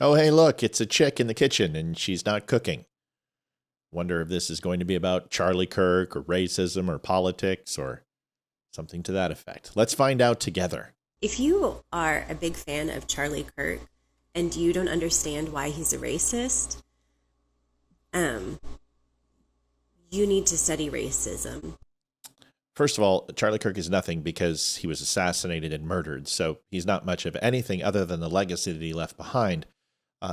Oh, hey, look, it's a chick in the kitchen and she's not cooking. Wonder if this is going to be about Charlie Kirk or racism or politics or something to that effect. Let's find out together. If you are a big fan of Charlie Kirk and you don't understand why he's a racist, um, you need to study racism. First of all, Charlie Kirk is nothing because he was assassinated and murdered, so he's not much of anything other than the legacy that he left behind.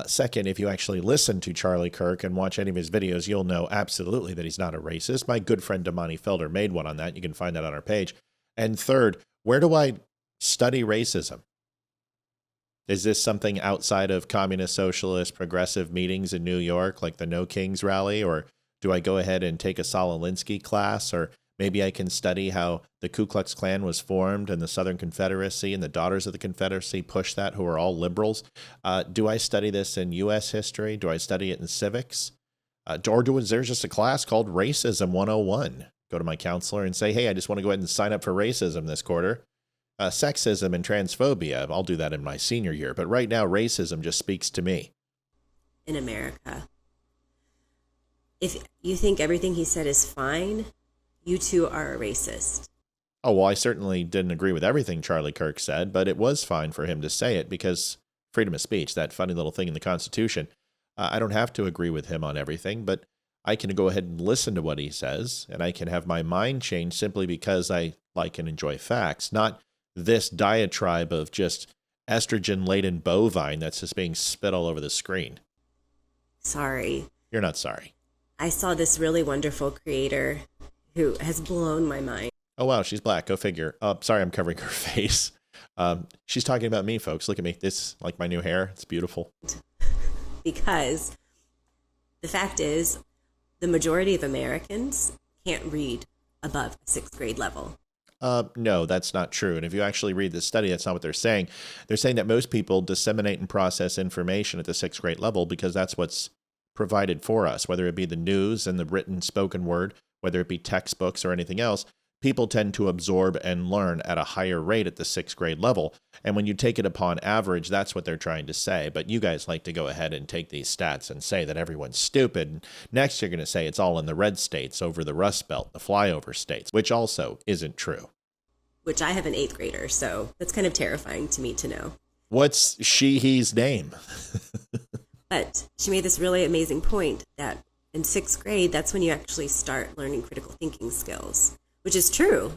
Second, if you actually listen to Charlie Kirk and watch any of his videos, you'll know absolutely that he's not a racist. My good friend Damani Felder made one on that. You can find that on our page. And third, where do I study racism? Is this something outside of communist, socialist, progressive meetings in New York, like the No Kings rally? Or do I go ahead and take a Saul Alinsky class? Or maybe I can study how the Ku Klux Klan was formed and the Southern Confederacy and the Daughters of the Confederacy pushed that, who are all liberals. Do I study this in U.S. history? Do I study it in civics? Is there just a class called Racism 101? Go to my counselor and say, hey, I just want to go ahead and sign up for racism this quarter. Sexism and transphobia, I'll do that in my senior year. But right now, racism just speaks to me. In America, if you think everything he said is fine, you too are a racist. Oh, well, I certainly didn't agree with everything Charlie Kirk said, but it was fine for him to say it because freedom of speech, that funny little thing in the Constitution, I don't have to agree with him on everything, but I can go ahead and listen to what he says, and I can have my mind changed simply because I like and enjoy facts, not this diatribe of just estrogen-laden bovine that's just being spit all over the screen. Sorry. You're not sorry. I saw this really wonderful creator who has blown my mind. Oh, wow, she's black. Go figure. Sorry, I'm covering her face. She's talking about me, folks. Look at me. This, like my new hair. It's beautiful. Because the fact is, the majority of Americans can't read above a sixth grade level. No, that's not true. And if you actually read this study, that's not what they're saying. They're saying that most people disseminate and process information at the sixth grade level because that's what's provided for us, whether it be the news and the written spoken word, whether it be textbooks or anything else. People tend to absorb and learn at a higher rate at the sixth grade level. And when you take it upon average, that's what they're trying to say. But you guys like to go ahead and take these stats and say that everyone's stupid. Next, you're going to say it's all in the red states over the Rust Belt, the flyover states, which also isn't true. Which I have an eighth grader, so that's kind of terrifying to me to know. What's he's name? But she made this really amazing point that in sixth grade, that's when you actually start learning critical thinking skills, which is true.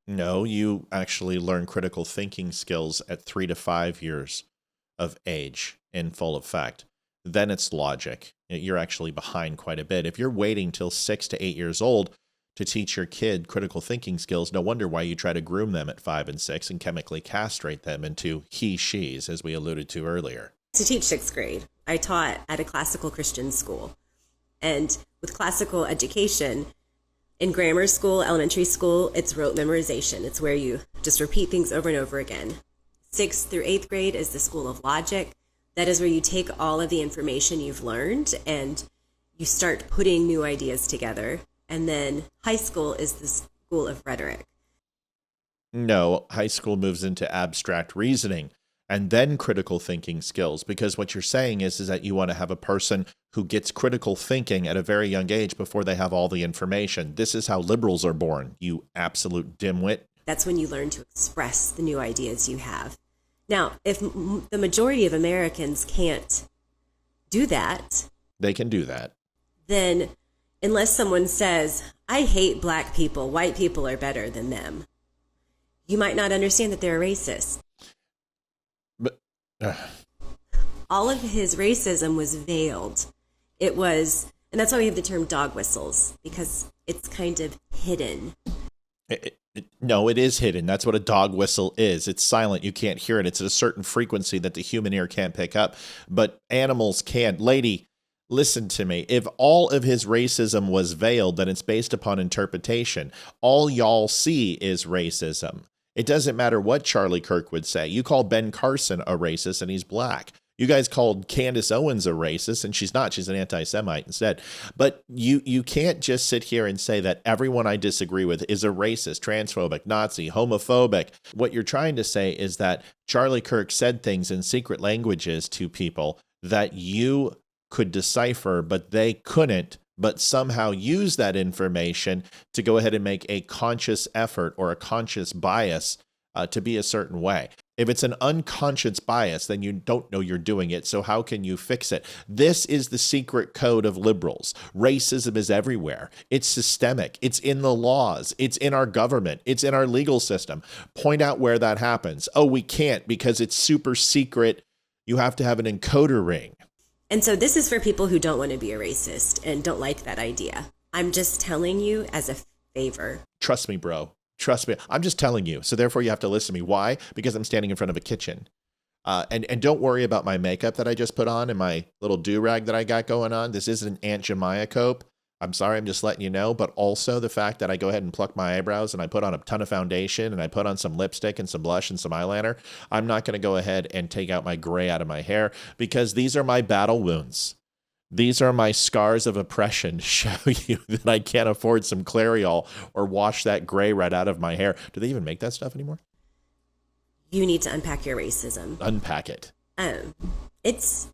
No, you actually learn critical thinking skills at 3 to 5 years of age in full effect. Then it's logic. You're actually behind quite a bit. If you're waiting till 6 to 8 years old to teach your kid critical thinking skills, no wonder why you try to groom them at 5 and 6 and chemically castrate them into he/she's, as we alluded to earlier. To teach sixth grade, I taught at a classical Christian school. And with classical education, in grammar school, elementary school, it's rote memorization. It's where you just repeat things over and over again. 6th through 8th grade is the school of logic. That is where you take all of the information you've learned and you start putting new ideas together. And then high school is the school of rhetoric. No, high school moves into abstract reasoning and then critical thinking skills, because what you're saying is that you want to have a person who gets critical thinking at a very young age before they have all the information. This is how liberals are born, you absolute dimwit. That's when you learn to express the new ideas you have. Now, if the majority of Americans can't do that, they can do that. Then unless someone says, I hate black people, white people are better than them, you might not understand that they're a racist. But all of his racism was veiled. It was, and that's why we have the term dog whistles, because it's kind of hidden. No, it is hidden. That's what a dog whistle is. It's silent. You can't hear it. It's at a certain frequency that the human ear can't pick up, but animals can. Lady, listen to me. If all of his racism was veiled, then it's based upon interpretation. All y'all see is racism. It doesn't matter what Charlie Kirk would say. You call Ben Carson a racist and he's black. You guys called Candace Owens a racist, and she's not. She's an anti-Semite instead. But you can't just sit here and say that everyone I disagree with is a racist, transphobic, Nazi, homophobic. What you're trying to say is that Charlie Kirk said things in secret languages to people that you could decipher, but they couldn't, but somehow use that information to go ahead and make a conscious effort or a conscious bias to be a certain way. If it's an unconscious bias, then you don't know you're doing it. So how can you fix it? This is the secret code of liberals. Racism is everywhere. It's systemic. It's in the laws. It's in our government. It's in our legal system. Point out where that happens. Oh, we can't because it's super secret. You have to have an encoder ring. And so this is for people who don't want to be a racist and don't like that idea. I'm just telling you as a favor. Trust me, bro. Trust me. I'm just telling you. So therefore you have to listen to me. Why? Because I'm standing in front of a kitchen. And don't worry about my makeup that I just put on and my little do-rag that I got going on. This isn't an Aunt Jemima cope. I'm sorry, I'm just letting you know. But also the fact that I go ahead and pluck my eyebrows and I put on a ton of foundation and I put on some lipstick and some blush and some eyeliner. I'm not going to go ahead and take out my gray out of my hair because these are my battle wounds. These are my scars of oppression to show you that I can't afford some Clariol or wash that gray right out of my hair. Do they even make that stuff anymore? You need to unpack your racism. Unpack it. It's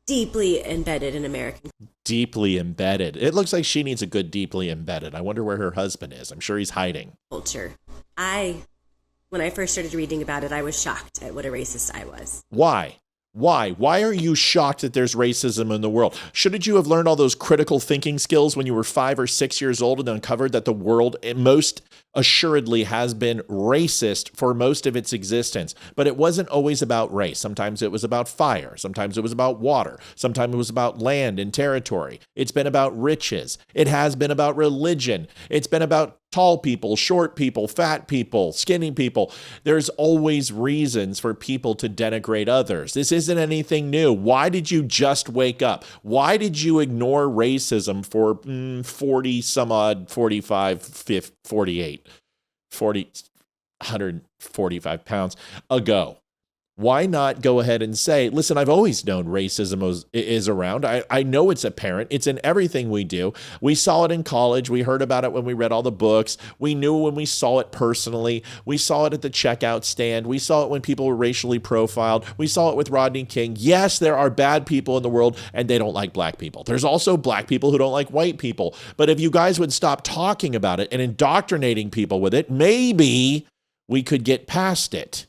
deeply embedded in American. Deeply embedded. It looks like she needs a good deeply embedded. I wonder where her husband is. I'm sure he's hiding. Culture. When I first started reading about it, I was shocked at what a racist I was. Why? Why? Why are you shocked that there's racism in the world? Shouldn't you have learned all those critical thinking skills when you were 5 or 6 years old and uncovered that the world most assuredly has been racist for most of its existence? But it wasn't always about race. Sometimes it was about fire. Sometimes it was about water. Sometimes it was about land and territory. It's been about riches. It has been about religion. It's been about tall people, short people, fat people, skinny people. There's always reasons for people to denigrate others. This isn't anything new. Why did you just wake up? Why did you ignore racism for 40 some odd, 45, 50, 48, 40, 145 pounds ago? Why not go ahead and say, listen, I've always known racism is around. I know it's apparent. It's in everything we do. We saw it in college. We heard about it when we read all the books. We knew when we saw it personally. We saw it at the checkout stand. We saw it when people were racially profiled. We saw it with Rodney King. Yes, there are bad people in the world and they don't like black people. There's also black people who don't like white people. But if you guys would stop talking about it and indoctrinating people with it, maybe we could get past it.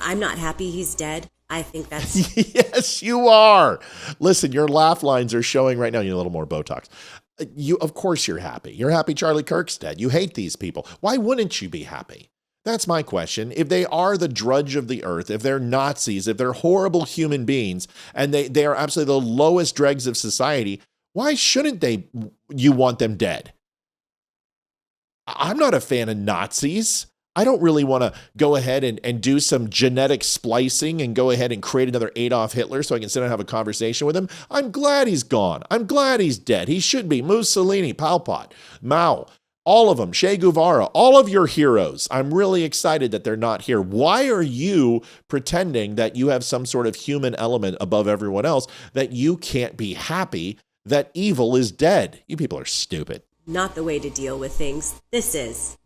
I'm not happy he's dead. I think that's... Yes, you are. Listen, your laugh lines are showing right now. You need a little more Botox. Of course you're happy. You're happy Charlie Kirk's dead. You hate these people. Why wouldn't you be happy? That's my question. If they are the drudge of the earth, if they're Nazis, if they're horrible human beings, and they are absolutely the lowest dregs of society, why shouldn't you want them dead? I'm not a fan of Nazis. I don't really want to go ahead and do some genetic splicing and go ahead and create another Adolf Hitler so I can sit and have a conversation with him. I'm glad he's gone. I'm glad he's dead. He should be. Mussolini, Pol Pot, Mao, all of them, Che Guevara, all of your heroes. I'm really excited that they're not here. Why are you pretending that you have some sort of human element above everyone else, that you can't be happy that evil is dead? You people are stupid. Not the way to deal with things. This is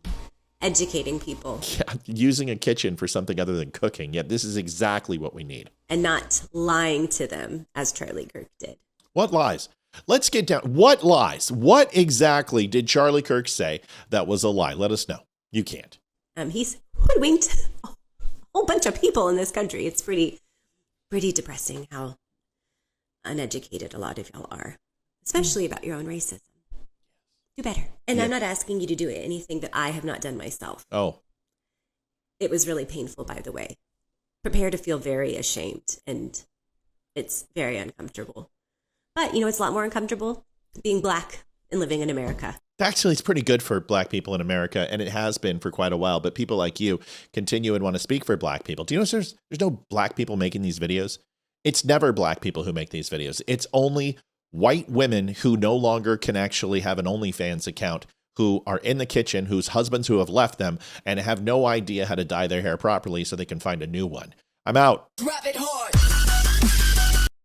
educating people. Yeah, using a kitchen for something other than cooking. Yeah, this is exactly what we need. And not lying to them as Charlie Kirk did. What lies? Let's get down. What lies? What exactly did Charlie Kirk say that was a lie? Let us know. You can't. He's hoodwinked a whole bunch of people in this country. It's pretty depressing how uneducated a lot of y'all are, especially about your own racism. Do better. And yeah. I'm not asking you to do anything that I have not done myself. Oh. It was really painful, by the way. Prepare to feel very ashamed, and it's very uncomfortable. But, it's a lot more uncomfortable being black and living in America. Actually, it's pretty good for black people in America, and it has been for quite a while. But people like you continue and want to speak for black people. Do you know there's no black people making these videos? It's never black people who make these videos. It's only white women who no longer can actually have an OnlyFans account, who are in the kitchen, whose husbands who have left them and have no idea how to dye their hair properly so they can find a new one. I'm out. Rap it hard.